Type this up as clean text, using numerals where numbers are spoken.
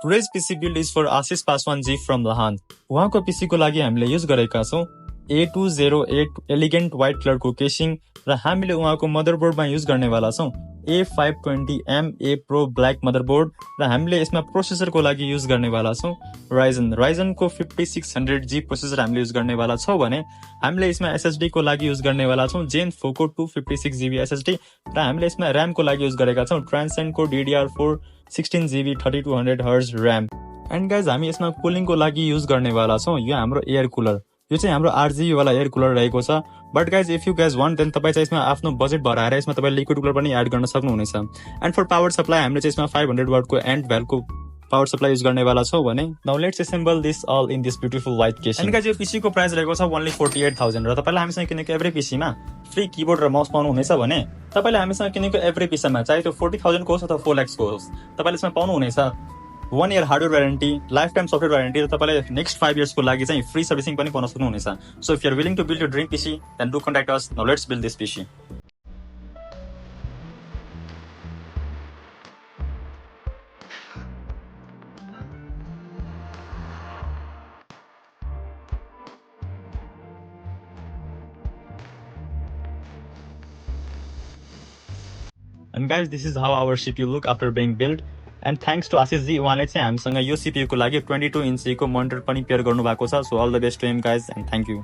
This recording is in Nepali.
Today's PC build is for Asus Paswan-G from Lahan. उहाँको PC को लागि हामीले युज गरेका छौं A208 एलिगेन्ट व्हाइट कलर को केसिङ र हामीले उहाँको मदरबोर्डमा युज गर्नेवाला छौं A520M A Pro black motherboard र हामीले यसमा प्रोसेसर को लागि युज गर्नेवाला छौं Ryzen को 5600G प्रोसेसर हामीले युज गर्नेवाला छौं भने हामीले यसमा SSD को लागि युज गर्नेवाला छौं Zen 4 को 256GB SSD र हामीले यसमा RAM को लागि युज गरेका छौं Transcend को DDR4 16GB 3200Hz RAM and guys हामी यसमा कुलिङ को लागि युज गर्नेवाला छौं यो हाम्रो एयर कुलर यो चाहिँ हाम्रो RGB वाला एयर कुलर रहेको छ but guys if you guys want then तपाई चाहिँ यसमा आफ्नो बजेट भराएर यसमा तपाई लिक्विड कुलर पनि एड गर्न सक्नुहुनेछ एन्ड फर पावर सप्लाई हामीले चाहिँ यसमा 500 वाट को एन्ड भ्याल को पावर सप्लाई युज गर्नेवाला छौ भने now let's assemble this all in this beautiful white case and guys यो पीसी को प्राइस रहेको छ ओन्ली 48000 र तपाईलाई हामीसँग किनेको एभ्री पीसी मा फ्री कीबोर्ड र माउस पाउनु हुनेछ भने तपाईले हामीसँग किनेको एभ्री पीसी मा चाहे त्यो 40000 को होस् अथवा 4 लाख को होस् तपाईले यसमा पाउनु हुनेछ 1 year hardware warranty life time software warranty र तपाईले नेक्स्ट 5 years को लागि चाहिँ फ्री सर्भिसिङ पनि पाउन सक्नुहुनेछ so if you are willing to build your dream PC then do contact us now let's build this PC And guys, this is how our CPU look after being built. And thanks to Asis ji, उहाँले चाहिँ हामीसँग यो CPU को लागि 22 inch को मोनिटर पनि पेयर गर्नु भएको छ. So all the best to him guys and thank you.